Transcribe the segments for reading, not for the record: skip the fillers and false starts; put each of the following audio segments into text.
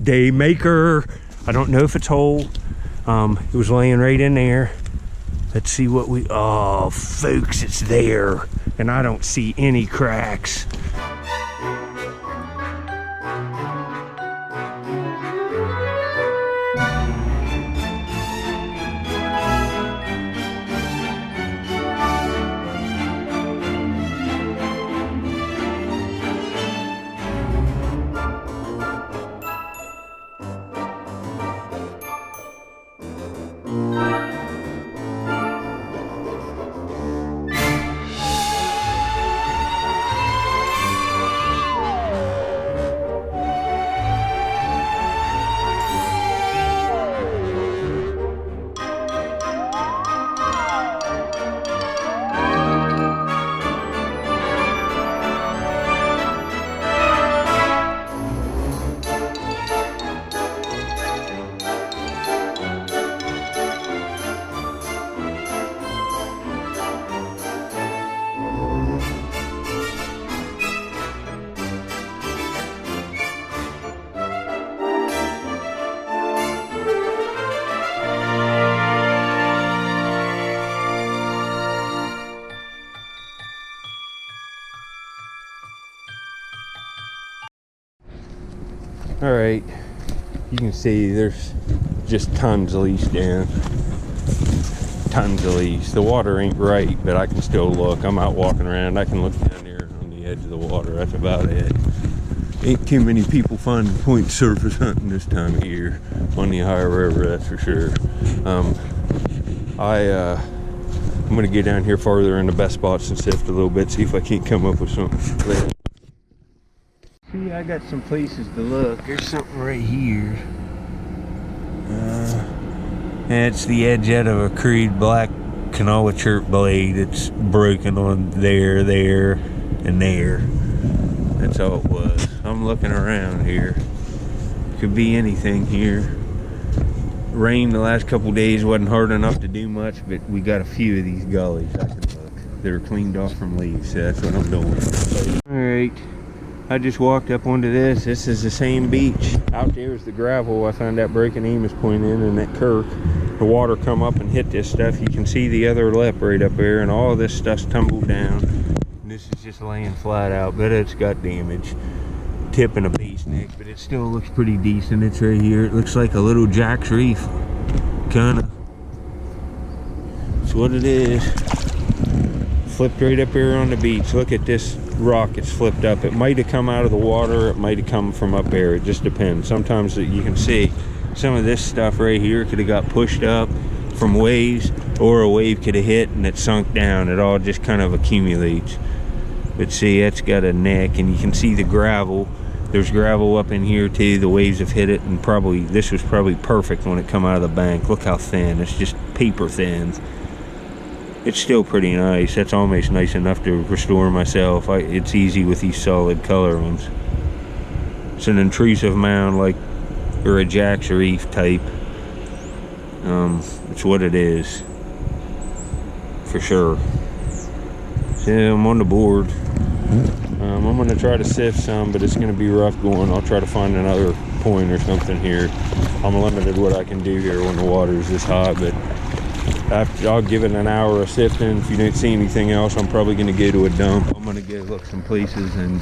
day maker. I don't know if it's whole. It was laying right in there. Let's see what we, oh folks, it's there. And I don't see any cracks. All right, you can see there's just tons of leaves down. Tons of leaves. The water ain't right, but I can still look. I'm out walking around. I can look down there on the edge of the water. That's about it. Ain't too many people finding point surface hunting this time of year on the Ohio River, that's for sure. I'm gonna get down here farther in the best spots and sift a little bit, see if I can't come up with something later. See, I got some places to look. There's something right here. It's the edge out of a crude black canola chirp blade. It's broken on there, and there. That's all it was. I'm looking around here. Could be anything here. Rain the last couple days wasn't hard enough to do much, but we got a few of these gullies I can look. They're cleaned off from leaves, so that's what I'm doing. Alright. I just walked up onto this. This is the same beach. Out there is the gravel. I found that breaking Amos point in and that kirk. The water come up and hit this stuff. You can see the other lip right up there, and all of this stuff's tumbled down. And this is just laying flat out, but it's got damage. Tip and a base neck, but it still looks pretty decent. It's right here. It looks like a little Jack's Reef. Kinda. That's what it is. Flipped right up here on the beach. Look at this rock, it's flipped up. It might have come out of the water, it might have come from up there. It just depends. Sometimes you can see some of this stuff right here could have got pushed up from waves, or a wave could have hit and it sunk down. It all just kind of accumulates. But see, it's got a neck, and you can see the gravel. There's gravel up in here too. The waves have hit it, and probably this was probably perfect when it come out of the bank. Look how thin. It's just paper thin. It's still pretty nice. That's almost nice enough to restore myself. It's easy with these solid color ones. It's an intrusive mound, like, or a Jack's Reef type. It's what it is, for sure. So I'm on the board. I'm gonna try to sift some, but it's gonna be rough going. I'll try to find another point or something here. I'm limited what I can do here when the water is this high, but I'll give it an hour of sifting. If you don't see anything else, I'm probably going to go to a dump. I'm going to go look some places and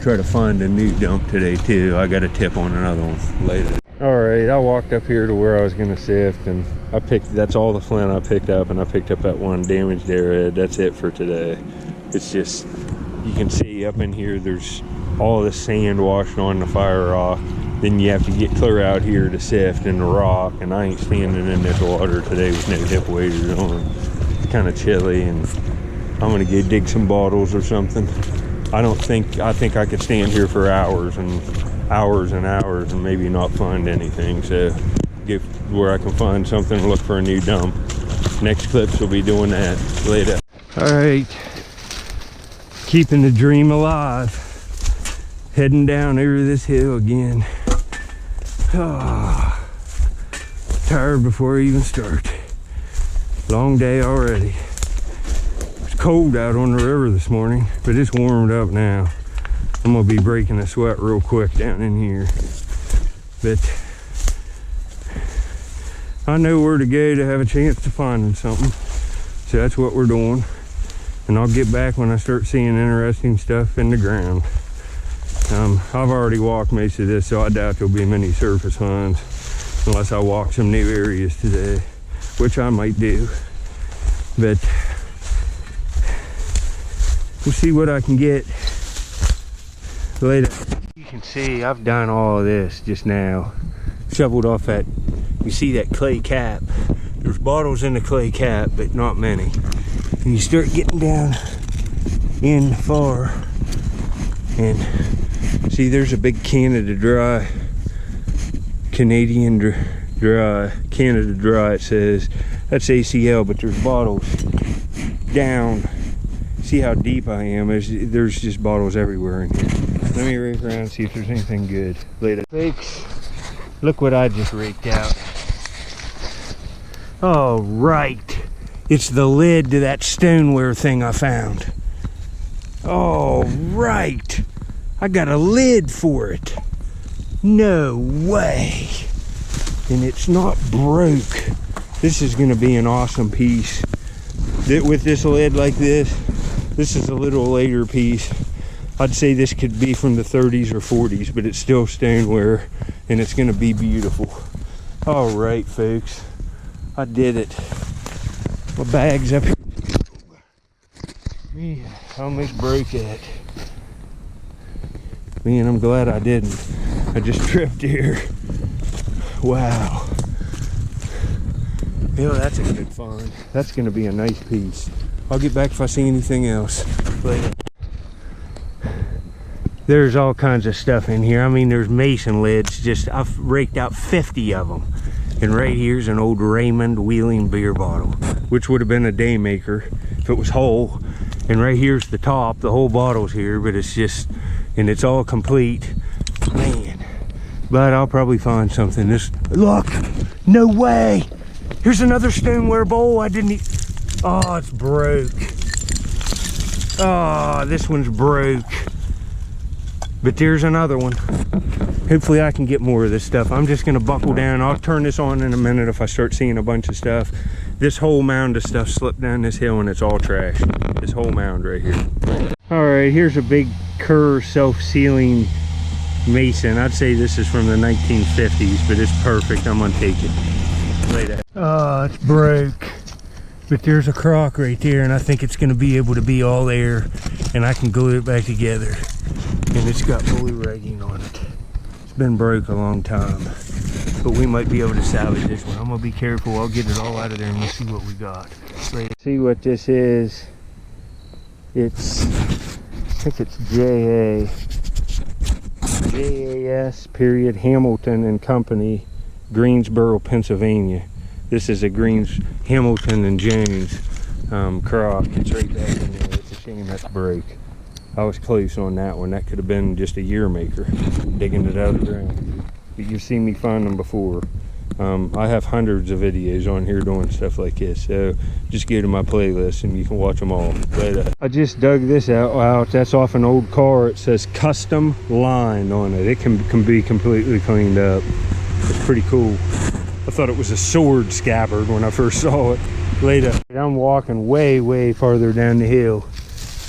try to find a new dump today too. I got a tip on another one later. Alright, I walked up here to where I was going to sift, and that's all the flint I picked up, and I picked up that one damaged arrowhead. That's it for today. It's just, you can see up in here there's all this sand washed on the fire rock. Then you have to get clear out here to sift in the rock, and I ain't standing in this water today with no hip waders on. It's kind of chilly, and I'm gonna go dig some bottles or something. I think I could stand here for hours and hours and hours and maybe not find anything. So get where I can find something and look for a new dump. Next clips will be doing that later. All right, keeping the dream alive. Heading down over this hill again. Oh, tired before I even start. Long day already. It's cold out on the river this morning, but it's warmed up now. I'm gonna be breaking a sweat real quick down in here. But I know where to go to have a chance to finding something. So that's what we're doing. And I'll get back when I start seeing interesting stuff in the ground. I've already walked most of this, so I doubt there'll be many surface finds unless I walk some new areas today, which I might do. But we'll see what I can get later. You can see I've done all of this just now. Shoveled off that, you see that clay cap. There's bottles in the clay cap, but not many. And you start getting down in far, and see there's a big Canada Dry, Canadian Dry, Canada Dry it says. That's ACL, but there's bottles down. See how deep I am? There's just bottles everywhere in here. Let me rake around and see if there's anything good. Later. Folks, look what I just raked out. Oh, right. It's the lid to that stoneware thing I found. Oh, right. I got a lid for it. No way. And it's not broke. This is going to be an awesome piece. With this lid like this is a little later piece. I'd say this could be from the 30s or 40s, but it's still stoneware, and it's going to be beautiful. All right, folks. I did it. My bag's up here. Man, I almost broke it. Man, I'm glad I didn't. I just tripped here. Wow. Yeah, that's a good find. That's going to be a nice piece. I'll get back if I see anything else later. There's all kinds of stuff in here. I mean, there's mason lids. I've raked out 50 of them. And right here's an old Raymond Wheeling beer bottle, which would have been a day maker if it was whole. And right here's the top. The whole bottle's here, but it's just, and it's all complete. Man, but I'll probably find something. Look, no way. Here's another stoneware bowl. Oh, it's broke. Oh, this one's broke. But there's another one. Hopefully I can get more of this stuff. I'm just gonna buckle down. I'll turn this on in a minute if I start seeing a bunch of stuff. This whole mound of stuff slipped down this hill and it's all trash. This whole mound right here. All right, here's a big Kerr self-sealing mason. I'd say this is from the 1950s, but it's perfect. I'm gonna take it. Later. Oh, it's broke. But there's a crock right there, and I think it's gonna be able to be all there, and I can glue it back together. And it's got blue ragging on it. It's been broke a long time, but we might be able to salvage this one. I'm gonna be careful. I'll get it all out of there and we'll see what we got. See what this is. I think it's JAS period Hamilton and Company, Greensboro, Pennsylvania. This is a Hamilton and Jones crock. It's right back in there. It's a shame that's broke. I was close on that one. That could have been just a year maker, digging it out of the ground. But you've seen me find them before. I have hundreds of videos on here doing stuff like this, so just go to my playlist and you can watch them all. But I just dug this out. That's off an old car. It says custom line on it. It can be completely cleaned up. It's pretty cool. I thought it was a sword scabbard when I first saw it. Later, I'm walking way farther down the hill.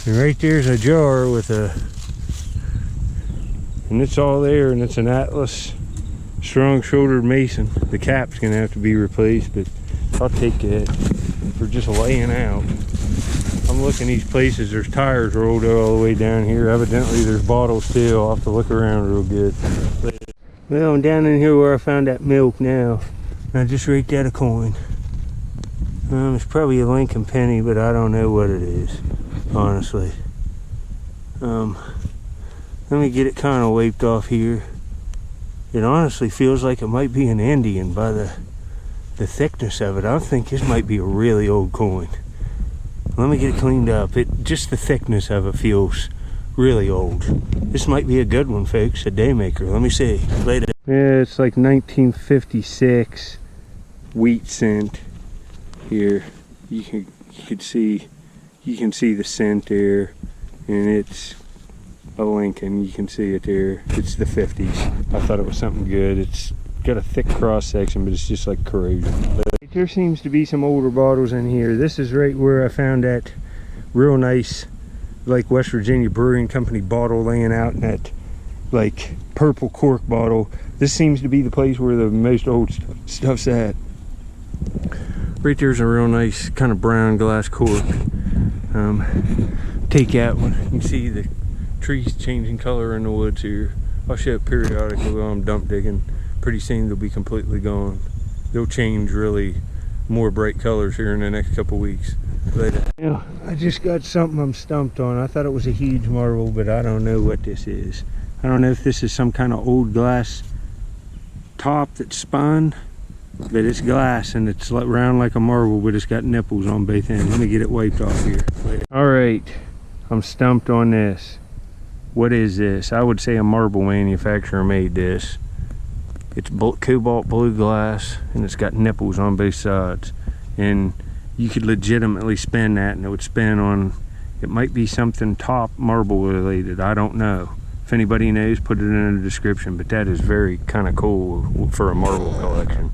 And right there's a jar with and it's all there, and it's an Atlas strong-shouldered mason. The cap's gonna have to be replaced, but I'll take it for just laying out. I'm looking these places, there's tires rolled all the way down here. Evidently there's bottles too. I'll have to look around real good. Well, I'm down in here where I found that milk now. And I just raked out a coin. It's probably a Lincoln penny, but I don't know what it is, honestly. Let me get it kind of wiped off here. It honestly feels like it might be an Indian by the thickness of it. I think this might be a really old coin. Let me get it cleaned up. Just the thickness of it feels really old. This might be a good one, folks. A day maker. Let me see. Later. Yeah, it's like 1956 wheat cent here. You can see the cent there, and it's a Lincoln. You can see it there. It's the 50s. I thought it was something good. It's got a thick cross section, but it's just like corrosion. But there seems to be some older bottles in here. This is right where I found that real nice, like, West Virginia Brewing Company bottle laying out in that, like, purple cork bottle. This seems to be the place where the most old stuff's at. Right there's a real nice kind of brown glass cork. Take that one. You can see the trees changing color in the woods here. I'll show it periodically while I'm dump digging. Pretty soon they'll be completely gone. They'll change really more bright colors here in the next couple weeks. But yeah, I just got something I'm stumped on. I thought it was a huge marble, but I don't know what this is. I don't know if this is some kind of old glass top that's spun, but it's glass and it's round like a marble, but it's got nipples on both ends. Let me get it wiped off here. All right, I'm stumped on this. What is this? I would say a marble manufacturer made this. It's cobalt blue glass and it's got nipples on both sides. And you could legitimately spin that and it would spin on, it might be something top marble related. I don't know. If anybody knows, put it in the description, but that is very kind of cool for a marble collection.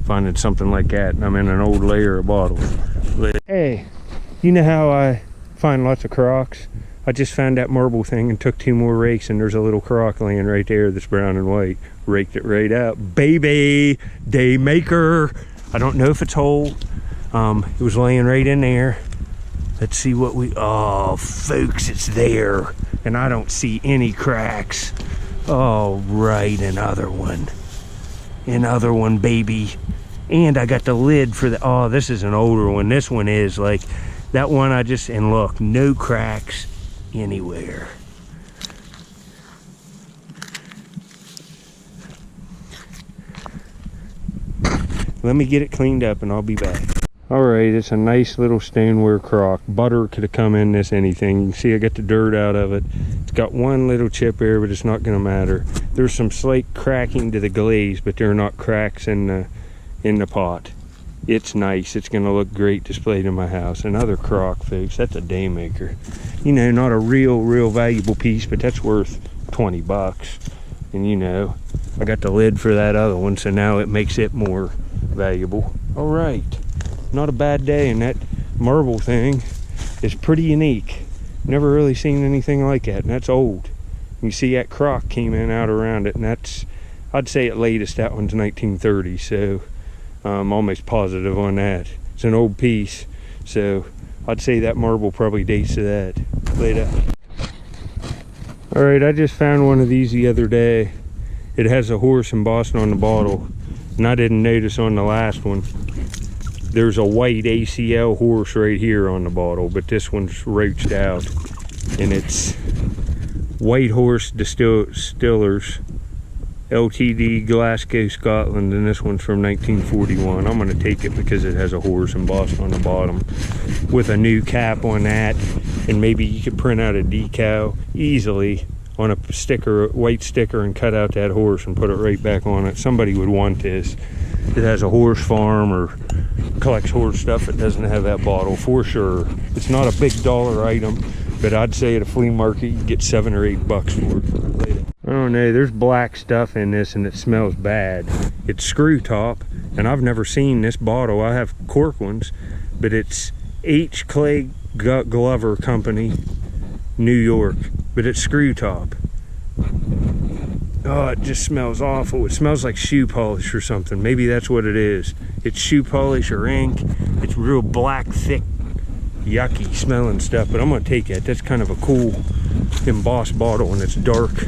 Finding something like that, and I'm in an old layer of bottles. Hey, you know how I find lots of crocs? I just found that marble thing and took 2 more rakes, and there's a little croc laying right there that's brown and white. Raked it right out. Baby, day maker. I don't know if it's whole. It was laying right in there. Let's see what we, oh folks, it's there. And I don't see any cracks. Oh, right, another one. Another one, baby. And I got the lid for the, oh, this is an older one. This one is like, that one I just, and look, no cracks anywhere. Let me get it cleaned up and I'll be back. All right, it's a nice little stoneware crock. Butter could have come in this anything. You can see I got the dirt out of it. It's got one little chip there, but it's not gonna matter. There's some slight cracking to the glaze, but there are not cracks in the pot. It's nice. It's gonna look great displayed in my house. Another crock, folks. That's a day maker. You know, not a real valuable piece, but that's worth 20 bucks. And you know, I got the lid for that other one, so now it makes it more valuable. All right. Not a bad day, and that marble thing is pretty unique. Never really seen anything like that, and that's old. You see that crock came in out around it, and that's, I'd say at latest that one's 1930, so I'm almost positive on that. It's an old piece, so I'd say that marble probably dates to that. Later. All right, I just found one of these the other day. It has a horse embossed on the bottle, and I didn't notice on the last one. There's a white ACL horse right here on the bottle, but this one's roached out. And it's White Horse Distillers, Ltd, Glasgow, Scotland, and this one's from 1941. I'm gonna take it because it has a horse embossed on the bottom with a new cap on that, and maybe you could print out a decal easily on a sticker, white sticker, and cut out that horse and put it right back on it. Somebody would want this. It has a horse farm or collects horse stuff. It doesn't have that bottle for sure. It's not a big dollar item, but I'd say at a flea market you get $7 or $8 for it. I don't know, there's black stuff in this and it smells bad. It's screw top, and I've never seen this bottle. I have cork ones, but it's H. Clay Glover Company, New York, but it's screw top. Oh, it just smells awful. It smells like shoe polish or something. Maybe that's what it is. It's shoe polish or ink. It's real black, thick, yucky smelling stuff, but I'm gonna take that. That's kind of a cool embossed bottle, and it's dark.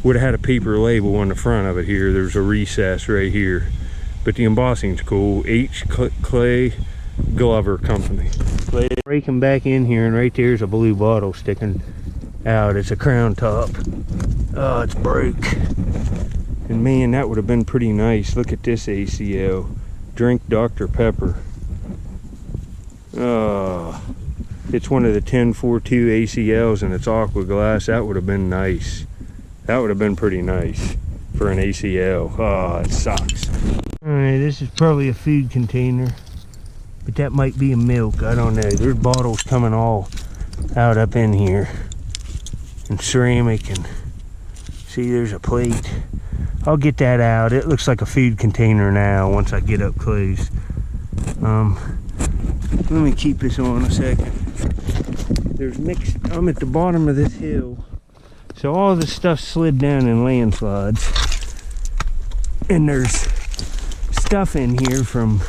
Would have had a paper label on the front of it here. There's a recess right here, but the embossing's cool. H. Clay Glover Company. Breaking back in here, and right there's a blue bottle sticking out. It's a crown top. Oh, it's broke. And man, that would have been pretty nice. Look at this ACL. Drink Dr. Pepper. Oh, it's one of the 1042 ACLs, and it's aqua glass. That would have been nice. That would have been pretty nice for an ACL. Oh, it sucks. All right, this is probably a food container, but that might be a milk. I don't know. There's bottles coming all out up in here. and ceramic, and see there's a plate. I'll get that out. It looks like a food container now once I get up close. Let me keep this on a second. I'm at the bottom of this hill, so all this stuff slid down in landslides, and there's stuff in here from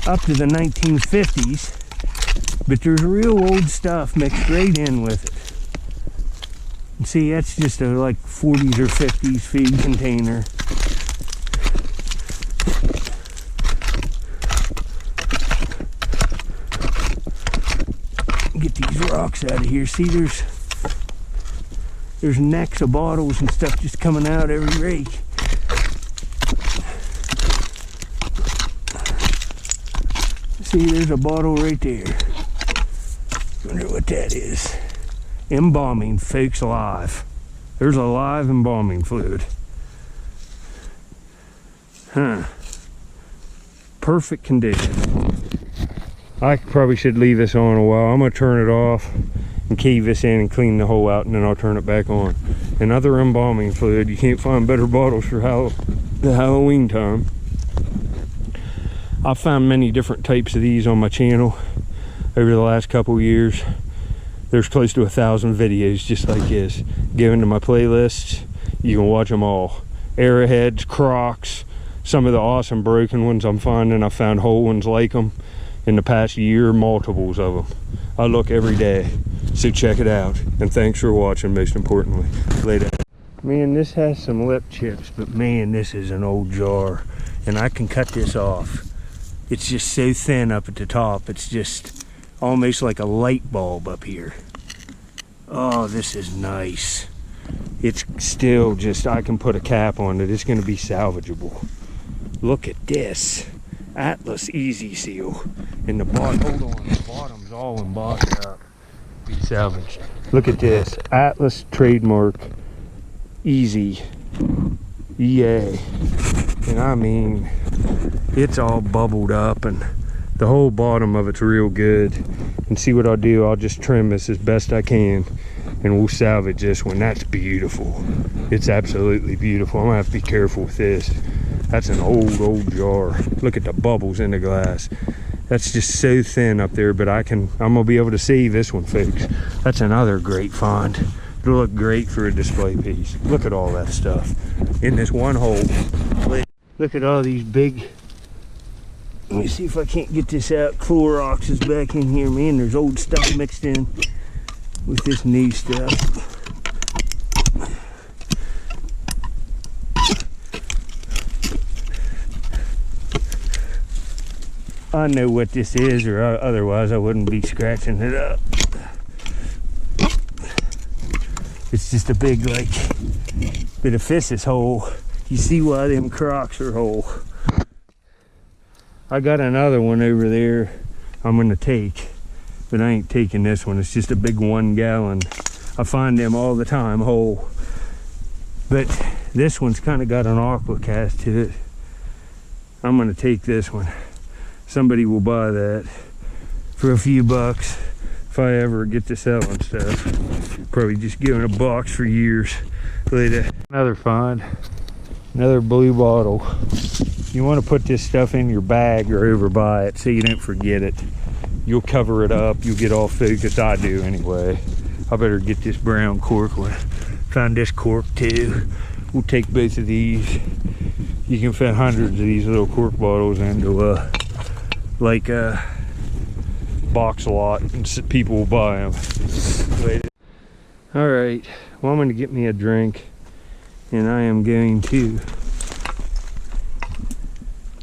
up to the 1950s, but there's real old stuff mixed right in with it. And see, that's just a like 40s or 50s feed container. Get these rocks out of here. See, there's necks of bottles and stuff just coming out every rake. See, there's a bottle right there. Wonder what that is. Embalming, folks, live. There's a live embalming fluid. Huh. Perfect condition. I probably should leave this on a while. I'm gonna turn it off and cave this in and clean the hole out, and then I'll turn it back on. Another embalming fluid. You can't find better bottles for the Halloween time. I've found many different types of these on my channel over the last couple years. There's close to 1,000 videos just like this given to my playlists. You can watch them all. Arrowheads, Crocs, some of the awesome broken ones I'm finding. I found whole ones like them in the past year, multiples of them. I look every day, so check it out. And thanks for watching, most importantly. Later. Man, this has some lip chips, but man, this is an old jar. And I can cut this off. It's just so thin up at the top. It's just almost like a light bulb up here. Oh, this is nice. It's still just, I can put a cap on it. It's gonna be salvageable. Look at this. Atlas Easy Seal. And the bottom, hold on, the bottom's all embossed up. Be salvaged. Look at this. Atlas trademark Easy. Yay. And I mean, it's all bubbled up, and the whole bottom of it's real good. And see what I'll do, I'll just trim this as best I can, and we'll salvage this one. That's beautiful. It's absolutely beautiful. I'm gonna have to be careful with this. That's an old jar. Look at the bubbles in the glass. That's just so thin up there, but I'm gonna be able to save this one, folks. That's another great find. It'll look great for a display piece. Look at all that stuff in this one hole. Look at all these big, let me see if I can't get this out. Clorox is back in here. Man, there's old stuff mixed in with this new stuff. I know what this is, or otherwise I wouldn't be scratching it up. It's just a big, like, bit of physis hole. You see why them Crocs are whole. I got another one over there I'm gonna take, but I ain't taking this one. It's just a big 1 gallon. I find them all the time whole. But this one's kind of got an aqua cast to it. I'm gonna take this one. Somebody will buy that for a few bucks if I ever get to selling stuff. Probably just giving a box for years later. Another find, another blue bottle. You want to put this stuff in your bag or over by it so you don't forget it. You'll cover it up, you'll get all focused. I do anyway. I better get this brown cork one. Found this cork too. We'll take both of these. You can fit hundreds of these little cork bottles into a box lot, and people will buy them. All right, well, I'm going to get me a drink, and I am going to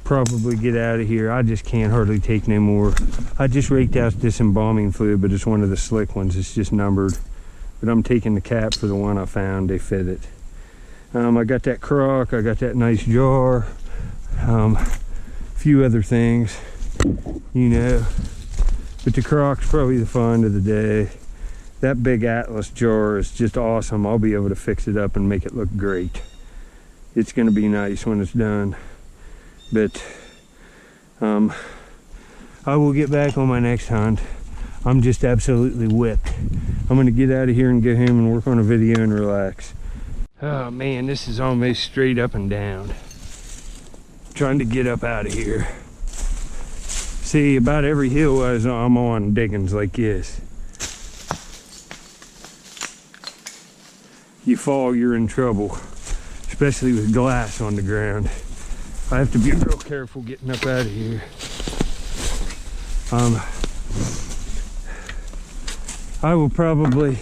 probably get out of here. I just can't hardly take no more. I just raked out this embalming fluid, but it's one of the slick ones. It's just numbered, but I'm taking the cap for the one I found. They fit it. I got that crock, I got that nice jar, a few other things, you know, but the crock's probably the find of the day. That big Atlas jar is just awesome. I'll be able to fix it up and make it look great. It's going to be nice when it's done. But I will get back on my next hunt. I'm just absolutely whipped. I'm gonna get out of here and go home and work on a video and relax. Oh man, this is almost straight up and down. Trying to get up out of here. See, about every hill I'm on, digging's like this. You fall, you're in trouble, especially with glass on the ground. I have to be real careful getting up out of here. I will probably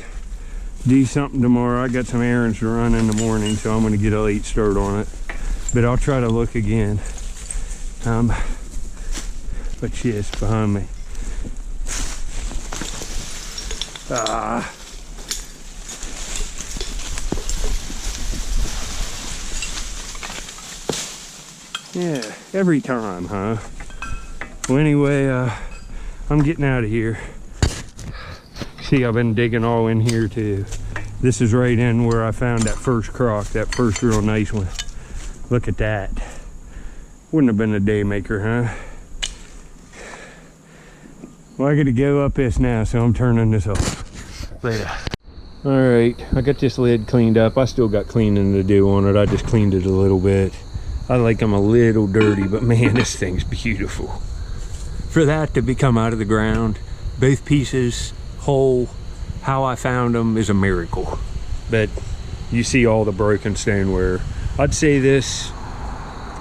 do something tomorrow. I got some errands to run in the morning, so I'm going to get a late start on it. But I'll try to look again. But shit's behind me. Yeah, every time, huh? Well, anyway, I'm getting out of here. See, I've been digging all in here too. This is right in where I found that first croc, that first real nice one. Look at that. Wouldn't have been a day maker, huh? Well, I gotta go up this now, so I'm turning this off. Later. All right, I got this lid cleaned up. I still got cleaning to do on it. I just cleaned it a little bit. I like them a little dirty, but man, this thing's beautiful. For that to become out of the ground, both pieces whole, how I found them is a miracle. But you see all the broken stoneware. I'd say this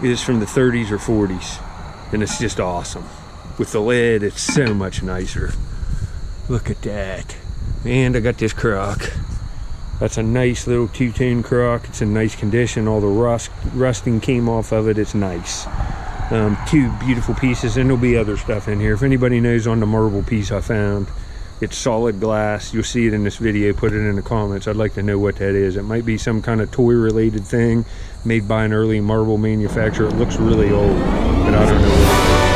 is from the 30s or 40s, and it's just awesome. With the lid, it's so much nicer. Look at that. And I got this crock. That's a nice little two-tone crock. It's in nice condition. All the rusting came off of it. It's nice. Two beautiful pieces, and there'll be other stuff in here. If anybody knows on the marble piece I found, it's solid glass. You'll see it in this video. Put it in the comments. I'd like to know what that is. It might be some kind of toy-related thing made by an early marble manufacturer. It looks really old, but I don't know what it is.